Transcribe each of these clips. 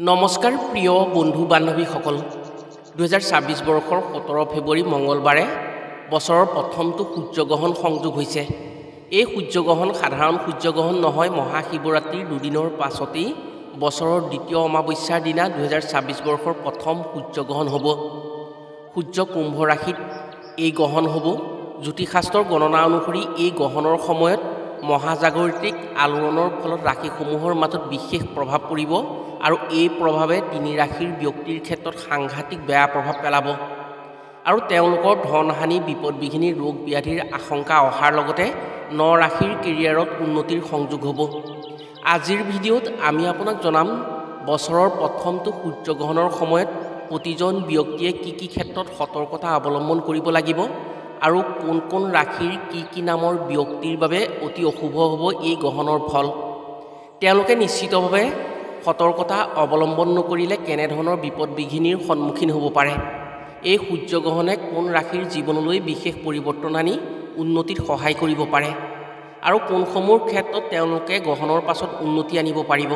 নমস্কাৰ প্ৰিয় বন্ধু বান্ধৱীসকল 2026 বৰ্ষৰ 17 ফেব্ৰুৱাৰী মঙলবাৰে বছৰৰ প্ৰথমটো সূৰ্যগ্ৰহণ সংযোগ হৈছে। এই সূৰ্যগ্ৰহণ সাধাৰণ সূৰ্যগ্ৰহণ নহয়, মহাশিৱৰাত্ৰিৰ দুদিনৰ পাছতেই বছৰৰ দ্বিতীয় অমাৱস্যাৰ দিনা 2026 বৰ্ষৰ প্ৰথম সূৰ্যগ্ৰহণ হ'ব। সূৰ্য কুম্ভ ৰাশিত এই গ্ৰহণ হ'ব। জ্যোতিষশাস্ত্ৰৰ গণনা অনুসৰি এই গ্ৰহণৰ সময়ত মহাজাগতিক আলোড়নৰ ফলত ৰাশিসমূহৰ মাজত বিশেষ প্ৰভাৱ পৰিব আৰু এই প্ৰভাৱে তিনি ৰাশিৰ ব্যক্তিৰ ক্ষেত্ৰত সাংঘাতিক বেয়া প্ৰভাৱ পেলাব আৰু তেওঁলোকৰ ধনহানি, বিপদবিঘিনি, ৰোগ ব্যাধিৰ আশংকা অহাৰ লগতে ন ৰাশিৰ কেৰিয়াৰত উন্নতিৰ সংযোগ হ'ব। আজিৰ ভিডিঅ'ত আমি আপোনাক জনাম বছৰৰ প্ৰথমটো সূৰ্যগ্ৰহণৰ সময়ত প্ৰতিজন ব্যক্তিয়ে কি ক্ষেত্ৰত সতৰ্কতা অৱলম্বন কৰিব লাগিব আৰু কোন ৰাশিৰ কি নামৰ ব্যক্তিৰ বাবে অতি অশুভ হ'ব এই গ্ৰহণৰ ফল। তেওঁলোকে নিশ্চিতভাৱে সতৰ্কতা অৱলম্বন নকৰিলে কেনেধৰণৰ বিপদবিঘিনিৰ সন্মুখীন হ'ব পাৰে। এই সূৰ্যগ্ৰহণে কোন ৰাশিৰ জীৱনলৈ বিশেষ পৰিৱৰ্তন আনি উন্নতিত সহায় কৰিব পাৰে আৰু কোনসমূহ ক্ষেত্ৰত তেওঁলোকে গ্ৰহণৰ পাছত উন্নতি আনিব পাৰিব।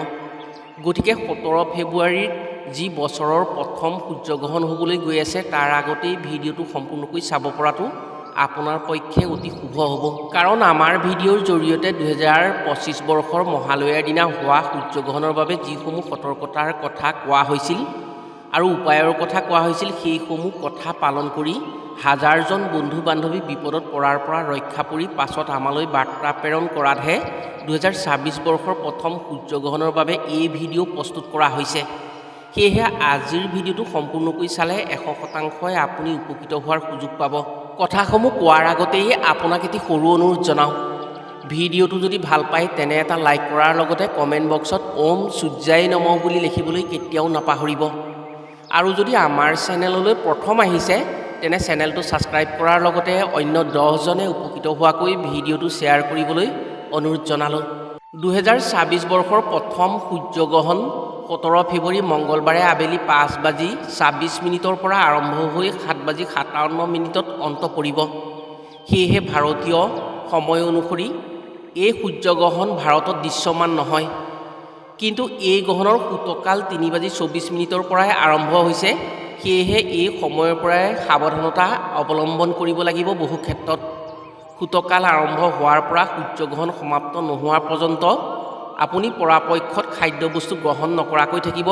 গতিকে 17 ফেব্ৰুৱাৰীৰ যি বছৰৰ প্ৰথম সূৰ্যগ্ৰহণ হ'বলৈ গৈ আছে তাৰ আগতেই ভিডিঅ'টো সম্পূৰ্ণকৈ চাব পৰাটো আপোনাৰ পক্ষে অতি শুভ হ'ব, কাৰণ আমাৰ ভিডিঅ'ৰ জৰিয়তে 2025 বৰ্ষৰ মহালয়াৰ দিনা হোৱা সূৰ্যগ্ৰহণৰ বাবে যিসমূহ সতৰ্কতাৰ কথা কোৱা হৈছিল আৰু উপায়ৰ কথা কোৱা হৈছিল, সেইসমূহ কথা পালন কৰি হাজাৰজন বন্ধু বান্ধৱী বিপদত পৰাৰ পৰা ৰক্ষা পৰি পাছত আমালৈ বাৰ্তা প্ৰেৰণ কৰাতহে 2026 বৰ্ষৰ প্ৰথম সূৰ্যগ্ৰহণৰ বাবে এই ভিডিঅ' প্ৰস্তুত কৰা হৈছে। সেয়েহে আজিৰ ভিডিঅ'টো সম্পূৰ্ণকৈ চালে 100% আপুনি উপকৃত হোৱাৰ সুযোগ পাব। কথাসমূহ কোৱাৰ আগতেই আপোনাক এটি সৰু অনুৰোধ জনাওঁ, ভিডিঅ'টো যদি ভাল পায় তেনে এটা লাইক কৰাৰ লগতে কমেণ্ট বক্সত ওম সূৰ্যাই নমঃ বুলি লিখিবলৈ কেতিয়াও নাপাহৰিব। আৰু যদি আমাৰ চেনেললৈ প্ৰথম আহিছে তেনে চেনেলটো ছাবস্ক্ৰাইব কৰাৰ লগতে অন্য 10জনে উপকৃত হোৱাকৈ ভিডিঅ'টো শ্বেয়াৰ কৰিবলৈ অনুৰোধ জনালোঁ। 2026 বৰ্ষৰ প্ৰথম সূৰ্যগ্ৰহণ 17 ফেব্ৰুৱাৰী মঙলবাৰে আবেলি 5:26 পৰা আৰম্ভ হৈ 7:57 অন্ত পৰিব। সেয়েহে ভাৰতীয় সময় অনুসৰি এই সূৰ্যগ্ৰহণ ভাৰতত দৃশ্যমান নহয়, কিন্তু এই গ্ৰহণৰ সূতকাল 3:24 পৰাই আৰম্ভ হৈছে। সেয়েহে এই সময়ৰ পৰাই সাৱধানতা অৱলম্বন কৰিব লাগিব। বহু ক্ষেত্ৰত সূতকাল আৰম্ভ হোৱাৰ পৰা সূৰ্যগ্ৰহণ সমাপ্ত নোহোৱা পৰ্যন্ত আপুনি পৰাপক্ষত খাদ্যবস্তু গ্ৰহণ নকৰাকৈ থাকিব,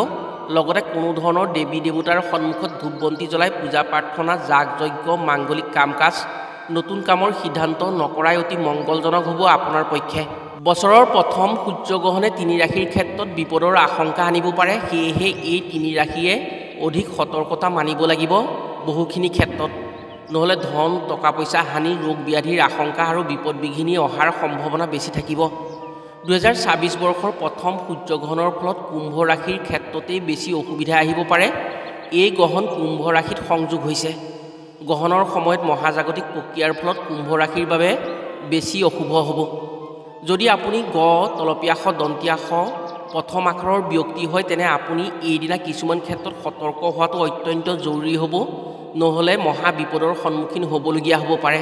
লগতে কোনো ধৰণৰ দেৱী দেৱতাৰ সন্মুখত ধূপ বন্তি জ্বলাই পূজা প্ৰাৰ্থনা, যাগ যজ্ঞ, মাংগলিক কাম কাজ, নতুন কামৰ সিদ্ধান্ত নকৰাই অতি মংগলজনক হ'ব আপোনাৰ পক্ষে। বছৰৰ প্ৰথম সূৰ্যগ্ৰহণে তিনি ৰাশিৰ ক্ষেত্ৰত বিপদৰ আশংকা আনিব পাৰে। সেয়েহে এই তিনি ৰাশিয়ে অধিক সতৰ্কতা মানিব লাগিব বহুখিনি ক্ষেত্ৰত, নহ'লে ধন টকা পইচা হানি, ৰোগ ব্যাধিৰ আশংকা আৰু বিপদবিঘিনি অহাৰ সম্ভাৱনা বেছি থাকিব। 2026 বৰ্ষৰ প্ৰথম সূৰ্যগ্ৰহণৰ ফলত কুম্ভ ৰাশিৰ ক্ষেত্ৰতেই বেছি অসুবিধা আহিব পাৰে। এই গ্ৰহণ কুম্ভ ৰাশিত সংযোগ হৈছে। গ্ৰহণৰ সময়ত মহাজাগতিক প্ৰক্ৰিয়াৰ ফলত কুম্ভ ৰাশিৰ বাবে বেছি অশুভ হ'ব। যদি আপুনি গ, তলপীয়া শ, দন্তীয়া শ প্ৰথম আখৰৰ ব্যক্তি হয় তেনে আপুনি এইদিনা কিছুমান ক্ষেত্ৰত সতৰ্ক হোৱাটো অত্যন্ত জৰুৰী হ'ব, নহ'লে মহা বিপদৰ সন্মুখীন হ'বলগীয়া হ'ব পাৰে।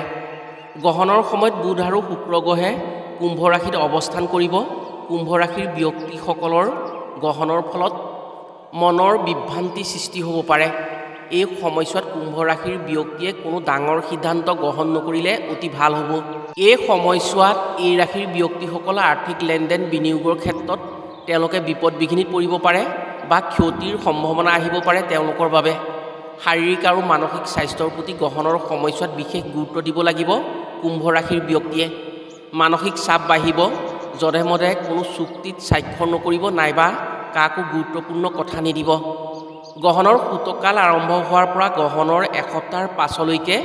গ্ৰহণৰ সময়ত বুধ আৰু শুক্ৰ গ্ৰহে কুম্ভ ৰাশিত অৱস্থান কৰিব। কুম্ভ ৰাশিৰ ব্যক্তিসকলৰ গ্ৰহণৰ ফলত মনৰ বিভ্ৰান্তি সৃষ্টি হ'ব পাৰে। এই সময়ছোৱাত কুম্ভ ৰাশিৰ ব্যক্তিয়ে কোনো ডাঙৰ সিদ্ধান্ত গ্ৰহণ নকৰিলে অতি ভাল হ'ব। এই সময়ছোৱাত এই ৰাশিৰ ব্যক্তিসকল আৰ্থিক লেনদেন, বিনিয়োগৰ ক্ষেত্ৰত তেওঁলোকে বিপদবিঘিনিত পৰিব পাৰে বা ক্ষতিৰ সম্ভাৱনা আহিব পাৰে তেওঁলোকৰ বাবে। শাৰীৰিক আৰু মানসিক স্বাস্থ্যৰ প্ৰতি গ্ৰহণৰ সময়ছোৱাত বিশেষ গুৰুত্ব দিব লাগিব কুম্ভ ৰাশিৰ ব্যক্তিয়ে। মানসিক চাপ বাঢ়িব, যধে মধে কোনো চুক্তিত স্বাক্ষৰ নকৰিব নাইবা কাকো গুৰুত্বপূৰ্ণ কথা নিদিব। গ্ৰহণৰ সূতকাল আৰম্ভ হোৱাৰ পৰা গ্ৰহণৰ এসপ্তাহৰ পাছলৈকে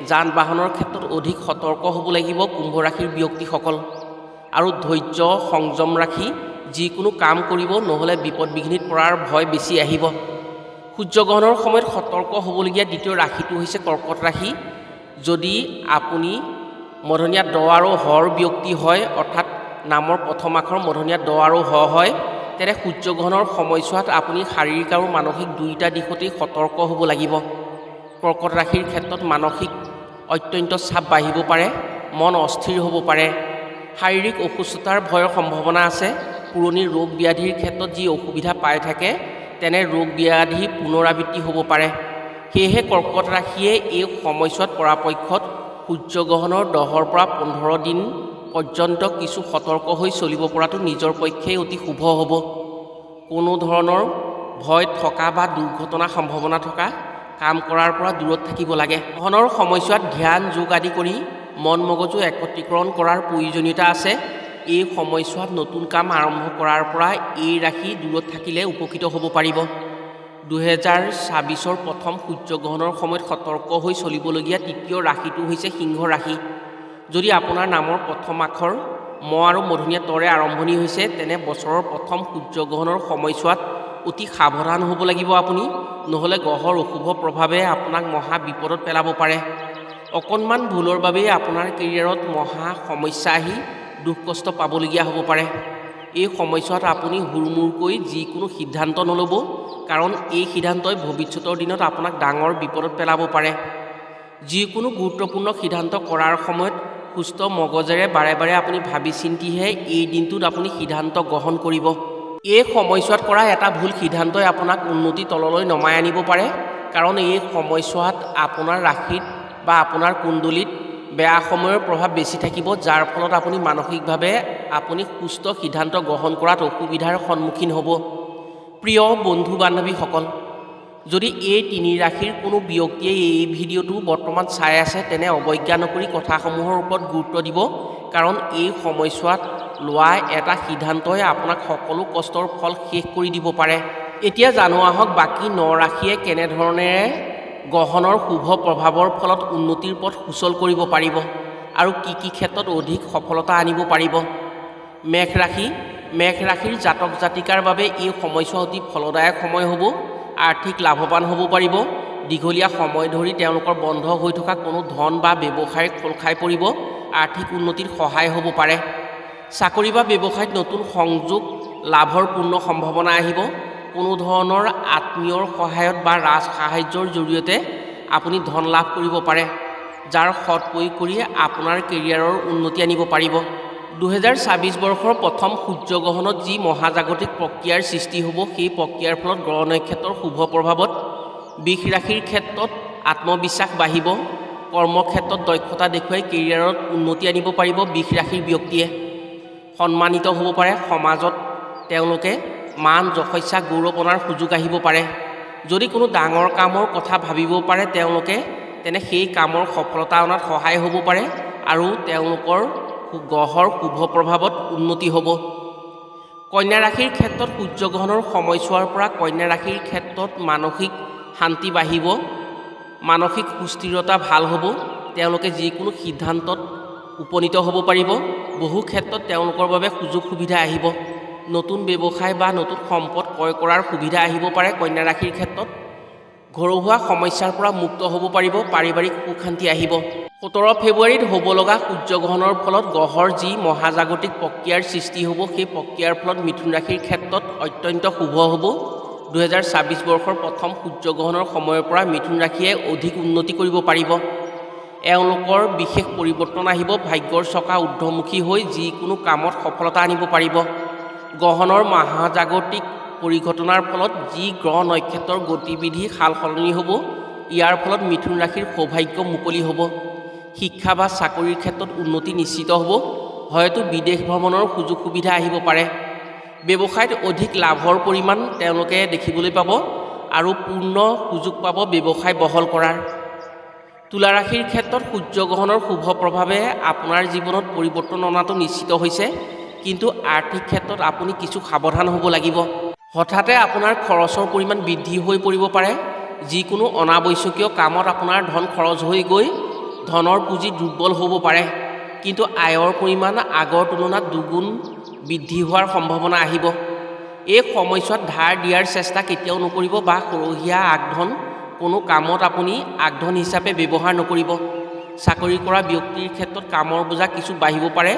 যান বাহনৰ ক্ষেত্ৰত অধিক সতৰ্ক হ'ব লাগিব কুম্ভ ৰাশিৰ ব্যক্তিসকল, আৰু ধৈৰ্য সংযম ৰাখি যিকোনো কাম কৰিব, নহ'লে বিপদবিঘিনিত পৰাৰ ভয় বেছি আহিব। সূৰ্যগ্ৰহণৰ সময়ত সতৰ্ক হ'বলগীয়া দ্বিতীয় ৰাশিটো হৈছে কৰ্কট ৰাশি। যদি আপুনি মধ্যমীয়া ড আৰু হৰ ব্যক্তি হয়, অৰ্থাৎ নামৰ প্ৰথম আখৰ মধ্যমীয়া ড আৰু হ হয়, তেনে সূৰ্যগ্ৰহণৰ সময়ছোৱাত আপুনি শাৰীৰিক আৰু মানসিক দুয়োটা দিশতেই সতৰ্ক হ'ব লাগিব। কৰ্কট ৰাশিৰ ক্ষেত্ৰত মানসিক অত্যন্ত চাপ বাঢ়িব পাৰে, মন অস্থিৰ হ'ব পাৰে, শাৰীৰিক অসুস্থতাৰ ভয়ৰ সম্ভাৱনা আছে। পুৰণি ৰোগ ব্যাধিৰ ক্ষেত্ৰত যি অসুবিধা পাই থাকে তেনে ৰোগ ব্যাধি পুনৰাবৃত্তি হ'ব পাৰে। সেয়েহে কৰ্কট ৰাশিয়ে এই সময়ছোৱাত পৰাপক্ষত সূৰ্যগ্ৰহণৰ 10ৰ পৰা 15 দিন পৰ্যন্ত কিছু সতৰ্ক হৈ চলিব পৰাটো নিজৰ পক্ষে অতি শুভ হ'ব। কোনো ধৰণৰ ভয় থকা বা দুৰ্ঘটনাৰ সম্ভাৱনা থকা কাম কৰাৰ পৰা দূৰত থাকিব লাগে। গ্ৰহণৰ সময়ছোৱাত ধ্যান যোগ আদি কৰি মন মগজু একত্ৰীকৰণ কৰাৰ প্ৰয়োজনীয়তা আছে। এই সময়ছোৱাত নতুন কাম আৰম্ভ কৰাৰ পৰা এই ৰাশি দূৰত থাকিলে উপকৃত হ'ব পাৰিব। 2026ৰ প্ৰথম সূৰ্যগ্ৰহণৰ সময়ত সতৰ্ক হৈ চলিবলগীয়া তৃতীয় ৰাশিটো হৈছে সিংহ ৰাশি। যদি আপোনাৰ নামৰ প্ৰথম আখৰ ম আৰু মূৰ্ধন্য তৰে আৰম্ভণি হৈছে তেনে বছৰৰ প্ৰথম সূৰ্যগ্ৰহণৰ সময়ছোৱাত অতি সাৱধান হ'ব লাগিব আপুনি, নহ'লে গ্ৰহৰ অশুভ প্ৰভাৱে আপোনাক মহা বিপদত পেলাব পাৰে। অকণমান ভুলৰ বাবেই আপোনাৰ কেৰিয়াৰত মহা সমস্যা আহি দুখ কষ্ট পাবলগীয়া হ'ব পাৰে। এই সময়ছোৱাত আপুনি হুৰমূৰকৈ যিকোনো সিদ্ধান্ত নল'ব, কাৰণ এই সিদ্ধান্তই ভৱিষ্যতৰ দিনত আপোনাক ডাঙৰ বিপদত পেলাব পাৰে। যিকোনো গুৰুত্বপূৰ্ণ সিদ্ধান্ত কৰাৰ সময়ত সুস্থ মগজেৰে বাৰে বাৰে আপুনি ভাবি চিন্তিহে এই দিনটোত আপুনি সিদ্ধান্ত গ্ৰহণ কৰিব। এই সময়ছোৱাত কৰা এটা ভুল সিদ্ধান্তই আপোনাক উন্নতি তললৈ নমাই আনিব পাৰে, কাৰণ এই সময়ছোৱাত আপোনাৰ ৰাশিত বা আপোনাৰ কুণ্ডলীত বেয়া সময়ৰ প্ৰভাৱ বেছি থাকিব, যাৰ ফলত আপুনি মানসিকভাৱে আপুনি সুস্থ সিদ্ধান্ত গ্ৰহণ কৰাত অসুবিধাৰ সন্মুখীন হ'ব। প্ৰিয় বন্ধু বান্ধৱীসকল, যদি এই তিনি ৰাশিৰ কোনো ব্যক্তিয়ে এই ভিডিঅ'টো বৰ্তমান চাই আছে তেনে অৱজ্ঞা নকৰি কথাসমূহৰ ওপৰত গুৰুত্ব দিব, কাৰণ এই সময়ছোৱাত লোৱা এটা সিদ্ধান্তই আপোনাক সকলো কষ্টৰ ফল শেষ কৰি দিব পাৰে। এতিয়া জানো আহক বাকী 9 ৰাশিয়ে কেনেধৰণেৰে গ্ৰহণৰ শুভ প্ৰভাৱৰ ফলত উন্নতিৰ পথ সুচল কৰিব পাৰিব আৰু কি কি ক্ষেত্ৰত অধিক সফলতা আনিব পাৰিব। মেষ ৰাশি। মেষ ৰাশিৰ জাতক জাতিকাৰ বাবে এই সময়ছোৱা অতি ফলদায়ক সময় হ'ব। আৰ্থিক লাভৱান হ'ব পাৰিব। দীঘলীয়া সময় ধৰি তেওঁলোকৰ বন্ধ হৈ থকা কোনো ধন বা ব্যৱসায় খোল খাই পৰিব। আৰ্থিক উন্নতিৰ সহায় হ'ব পাৰে। চাকৰি বা ব্যৱসায়ত নতুন সংযোগ লাভৰ পূৰ্ণ সম্ভাৱনা আহিব। কোনো ধৰণৰ আত্মীয়ৰ সহায়ত বা ৰাজ সাহায্যৰ জৰিয়তে আপুনি ধন লাভ কৰিব পাৰে, যাৰ সৎ প্ৰয়োগ কৰি আপোনাৰ কেৰিয়াৰৰ উন্নতি আনিব পাৰিব। 2026 বৰ্ষৰ প্ৰথম সূৰ্যগ্ৰহণত যি মহাজাগতিক প্ৰক্ৰিয়াৰ সৃষ্টি হ'ব, সেই প্ৰক্ৰিয়াৰ ফলত গ্ৰহ নক্ষত্ৰৰ শুভ প্ৰভাৱত বৃষ ৰাশিৰ ক্ষেত্ৰত আত্মবিশ্বাস বাঢ়িব। কৰ্মক্ষেত্ৰত দক্ষতা দেখুৱাই কেৰিয়াৰত উন্নতি আনিব পাৰিব বৃষ ৰাশিৰ ব্যক্তিয়ে। সন্মানিত হ'ব পাৰে। সমাজত তেওঁলোকে মান যশস্যা গৌৰৱ অনাৰ সুযোগ আহিব পাৰে। যদি কোনো ডাঙৰ কামৰ কথা ভাবিব পাৰে তেওঁলোকে, তেনে সেই কামৰ সফলতা অনাত সহায় হ'ব পাৰে আৰু তেওঁলোকৰ গ্ৰহৰ শুভ প্ৰভাৱত উন্নতি হ'ব। কন্যা ৰাশিৰ ক্ষেত্ৰত সূৰ্যগ্ৰহণৰ সময়ছোৱাৰ পৰা কন্যা ৰাশিৰ ক্ষেত্ৰত মানসিক শান্তি বাঢ়িব, মানসিক সুস্থিৰতা ভাল হ'ব। তেওঁলোকে যিকোনো সিদ্ধান্তত উপনীত হ'ব পাৰিব। বহু ক্ষেত্ৰত তেওঁলোকৰ বাবে সুযোগ সুবিধা আহিব। নতুন ব্যৱসায় বা নতুন সম্পদ ক্ৰয় কৰাৰ সুবিধা আহিব পাৰে। কন্যা ৰাশিৰ ক্ষেত্ৰত ঘৰুৱা সমস্যাৰ পৰা মুক্ত হ'ব পাৰিব। পাৰিবাৰিক সুখ শান্তি আহিব। 17 ফেব্ৰুৱাৰীত হ'ব লগা সূৰ্যগ্ৰহণৰ ফলত গ্ৰহৰ যি মহাজাগতিক প্ৰক্ৰিয়াৰ সৃষ্টি হ'ব, সেই প্ৰক্ৰিয়াৰ ফলত মিথুন ৰাশিৰ ক্ষেত্ৰত অত্যন্ত শুভ হ'ব। 2026 বৰ্ষৰ প্ৰথম সূৰ্যগ্ৰহণৰ সময়ৰ পৰা মিথুন ৰাশিয়ে অধিক উন্নতি কৰিব পাৰিব। এওঁলোকৰ বিশেষ পৰিৱৰ্তন আহিব। ভাগ্যৰ চকা ঊৰ্ধ্বমুখী হৈ যিকোনো কামত সফলতা আনিব পাৰিব। গ্ৰহণৰ মহাজাগতিক পৰিঘটনাৰ ফলত যি গ্ৰহ নক্ষত্ৰৰ গতিবিধি সাল সলনি হ'ব, ইয়াৰ ফলত মিথুন ৰাশিৰ সৌভাগ্য মুকলি হ'ব। শিক্ষা বা চাকৰিৰ ক্ষেত্ৰত উন্নতি নিশ্চিত হ'ব। হয়তো বিদেশ ভ্ৰমণৰ সুযোগ সুবিধা আহিব পাৰে। ব্যৱসায়ত অধিক লাভৰ পৰিমাণ তেওঁলোকে দেখিবলৈ পাব আৰু পূৰ্ণ সুযোগ পাব ব্যৱসায় বহল কৰাৰ। তুলা ৰাশিৰ ক্ষেত্ৰত সূৰ্যগ্ৰহণৰ শুভ প্ৰভাৱে আপোনাৰ জীৱনত পৰিৱৰ্তন অনাটো নিশ্চিত হৈছে, কিন্তু আৰ্থিক ক্ষেত্ৰত আপুনি কিছু সাৱধান হ'ব লাগিব। হঠাতে আপোনাৰ খৰচৰ পৰিমাণ বৃদ্ধি হৈ পৰিব পাৰে। যিকোনো অনাৱশ্যকীয় কামত আপোনাৰ ধন খৰচ হৈ গৈ ধনৰ পুঁজি দুৰ্বল হ'ব পাৰে, কিন্তু আয়ৰ পৰিমাণ আগৰ তুলনাত দুগুণ বৃদ্ধি হোৱাৰ সম্ভাৱনা আহিব। এই সময়ছোৱাত ধাৰ দিয়াৰ চেষ্টা কেতিয়াও নকৰিব বা সৰহীয়া আগধন কোনো কামত আপুনি আগধন হিচাপে ব্যৱহাৰ নকৰিব। চাকৰি কৰা ব্যক্তিৰ ক্ষেত্ৰত কামৰ বোজা কিছু বাঢ়িব পাৰে,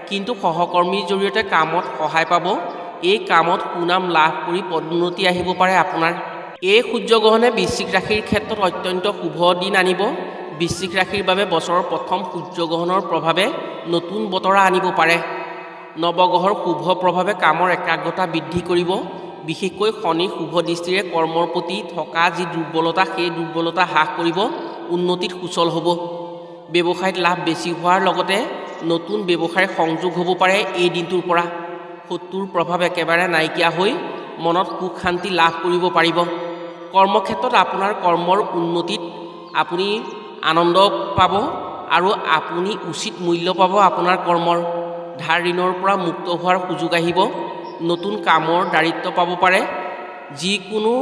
কিন্তু সহকৰ্মীৰ জৰিয়তে কামত সহায় পাব। এই কামত সুনাম লাভ কৰি পদোন্নতি আহিব পাৰে আপোনাৰ। এই সূৰ্যগ্ৰহণে বৃশ্চিক ৰাশিৰ ক্ষেত্ৰত অত্যন্ত শুভ দিন আনিব। বৃশ্চিক ৰাশিৰ বাবে বছৰৰ প্ৰথম সূৰ্যগ্ৰহণৰ প্ৰভাৱে নতুন বতৰা আনিব পাৰে। নৱগ্ৰহৰ শুভ প্ৰভাৱে কামৰ একাগ্ৰতা বৃদ্ধি কৰিব। বিশেষকৈ শনি শুভ দৃষ্টিৰে কৰ্মৰ প্ৰতি থকা যি দুৰ্বলতা সেই দুৰ্বলতা হ্ৰাস কৰিব, উন্নতিত সুচল হ'ব। ব্যৱসায়ত লাভ বেছি হোৱাৰ লগতে নতুন ব্যৱসায়ৰ সংযোগ হ'ব পাৰে। এই দিনটোৰ পৰা শত্ৰুৰ প্ৰভাৱ একেবাৰে নাইকিয়া হৈ মনত সুখ শান্তি লাভ কৰিব পাৰিব। কৰ্মক্ষেত্ৰত আপোনাৰ কৰ্মৰ উন্নতিত আপুনি আনন্দ পাব আৰু আপুনি উচিত মূল্য পাব আপোনাৰ কৰ্মৰ। ধাৰ ঋণৰ পৰা মুক্ত হোৱাৰ সুযোগ আহিব। নতুন কামৰ দায়িত্ব পাব পাৰে। যিকোনো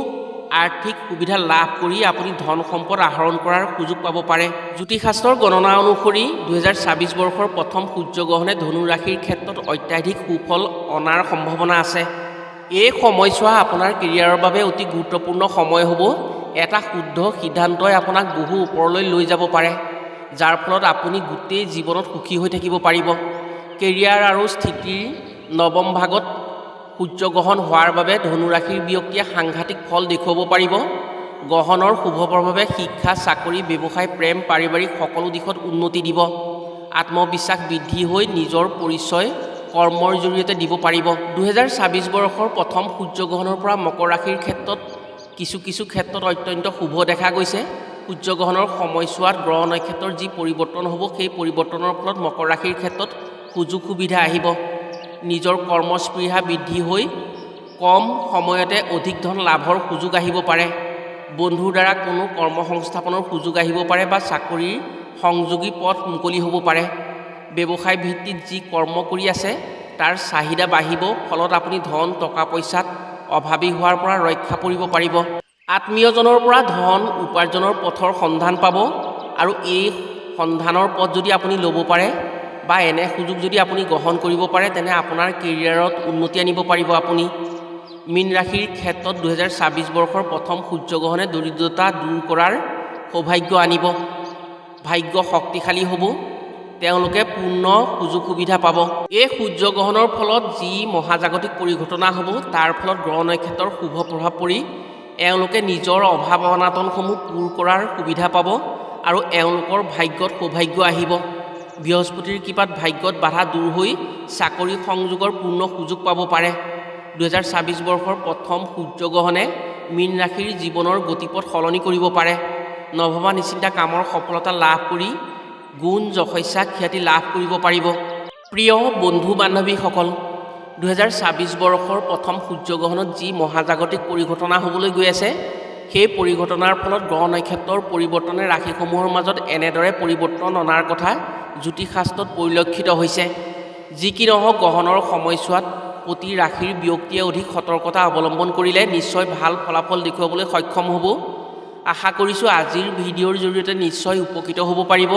আৰ্থিক সুবিধা লাভ কৰি আপুনি ধন সম্পদ আহৰণ কৰাৰ সুযোগ পাব পাৰে। জ্যোতিষশাস্ত্ৰৰ গণনা অনুসৰি 2026 বৰ্ষৰ প্ৰথম সূৰ্যগ্ৰহণে ধনু ৰাশিৰ ক্ষেত্ৰত অত্যাধিক সুফল অনাৰ সম্ভাৱনা আছে। এই সময়ছোৱা আপোনাৰ কেৰিয়াৰৰ বাবে অতি গুৰুত্বপূৰ্ণ সময় হ'ব। এটা শুদ্ধ সিদ্ধান্তই আপোনাক বহু ওপৰলৈ লৈ যাব পাৰে, যাৰ ফলত আপুনি গোটেই জীৱনত সুখী হৈ থাকিব পাৰিব। কেৰিয়াৰ আৰু স্থিতিৰ নৱম ভাগত সূৰ্যগ্ৰহণ হোৱাৰ বাবে ধনুৰাশিৰ ব্যক্তিয়ে সাংঘাতিক ফল দেখুৱাব পাৰিব। গ্ৰহণৰ শুভ প্ৰভাৱে শিক্ষা, চাকৰি, ব্যৱসায়, প্ৰেম, পাৰিবাৰিক সকলো দিশত উন্নতি দিব। আত্মবিশ্বাস বৃদ্ধি হৈ নিজৰ পৰিচয় কৰ্মৰ জৰিয়তে দিব পাৰিব। 2026 বৰ্ষৰ প্ৰথম সূৰ্যগ্ৰহণৰ পৰা মকৰ ৰাশিৰ ক্ষেত্ৰত কিছু ক্ষেত্ৰত অত্যন্ত শুভ দেখা গৈছে। সূৰ্যগ্ৰহণৰ সময়ছোৱাত গ্ৰহ নক্ষত্ৰৰ যি পৰিৱৰ্তন হ'ব, সেই পৰিৱৰ্তনৰ ফলত মকৰ ৰাশিৰ ক্ষেত্ৰত সুযোগ সুবিধা আহিব। নিজৰ কৰ্মস্পৃহা বৃদ্ধি হৈ কম সময়তে অধিক ধন লাভৰ সুযোগ আহিব পাৰে। বন্ধুৰ দ্বাৰা কোনো কৰ্মসংস্থাপনৰ সুযোগ আহিব পাৰে বা চাকৰিৰ সংযোগী পথ মুকলি হ'ব পাৰে। ব্যৱসায় ভিত্তিত যি কৰ্ম কৰি আছে তাৰ চাহিদা বাঢ়িব, ফলত আপুনি ধন টকা পইচাত অভাৱী হোৱাৰ পৰা ৰক্ষা পৰিব পাৰিব। আত্মীয়জনৰ পৰা ধন উপাৰ্জনৰ পথৰ সন্ধান পাব আৰু এই সন্ধানৰ পথ যদি আপুনি ল'ব পাৰে বা এনে সুযোগ যদি আপুনি গ্ৰহণ কৰিব পাৰে, তেনে আপোনাৰ কেৰিয়াৰত উন্নতি আনিব পাৰিব আপুনি। মীন ৰাশিৰ ক্ষেত্ৰত 2026 বৰ্ষৰ প্ৰথম সূৰ্যগ্ৰহণে দৰিদ্ৰতা দূৰ কৰাৰ সৌভাগ্য আনিব। ভাগ্য শক্তিশালী হ'ব। তেওঁলোকে পূৰ্ণ সুযোগ সুবিধা পাব। এই সূৰ্যগ্ৰহণৰ ফলত যি মহাজাগতিক পৰিঘটনা হ'ব, তাৰ ফলত গ্ৰহ নক্ষত্ৰৰ শুভ প্ৰভাৱ পৰি এওঁলোকে নিজৰ অভাৱ অনাটনসমূহ পূৰ কৰাৰ সুবিধা পাব আৰু এওঁলোকৰ ভাগ্যত সৌভাগ্য আহিব। বৃহস্পতিৰ কৃপাত ভাগ্যত বাধা দূৰ হৈ চাকৰি সংযোগৰ পূৰ্ণ সুযোগ পাব পাৰে। 2026 বৰ্ষৰ প্ৰথম সূৰ্যগ্ৰহণে মীন ৰাশিৰ জীৱনৰ গতিপথ সলনি কৰিব পাৰে। নভবা নিচিন্তা কামৰ সফলতা লাভ কৰি গুণ যশস্যা খ্যাতি লাভ কৰিব পাৰিব। প্ৰিয় বন্ধু বান্ধৱীসকল, 2026 বৰ্ষৰ প্ৰথম সূৰ্যগ্ৰহণত যি মহাজাগতিক পৰিঘটনা হ'বলৈ গৈ আছে, সেই পৰিঘটনাৰ ফলত গ্ৰহ নক্ষত্ৰৰ পৰিৱৰ্তনে ৰাশিসমূহৰ মাজত এনেদৰে পৰিৱৰ্তন অনাৰ কথা জ্যোতিষশাস্ত্ৰত পৰিলক্ষিত হৈছে। যি কি নহওক, গ্ৰহণৰ সময়ছোৱাত প্ৰতি ৰাশিৰ ব্যক্তিয়ে অধিক সতৰ্কতা অৱলম্বন কৰিলে নিশ্চয় ভাল ফলাফল দেখুৱাবলৈ সক্ষম হ'ব। আশা কৰিছোঁ আজিৰ ভিডিঅ'ৰ জৰিয়তে নিশ্চয় উপকৃত হ'ব পাৰিব।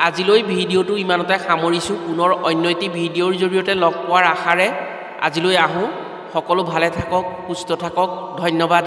আজিলৈ ভিডিঅ'টো ইমানতে সামৰিছোঁ। পুনৰ অন্য এটি ভিডিঅ'ৰ জৰিয়তে লগ পোৱাৰ আশাৰে আজিলৈ আহোঁ। সকলো ভালে থাকক, সুস্থ থাকক। ধন্যবাদ।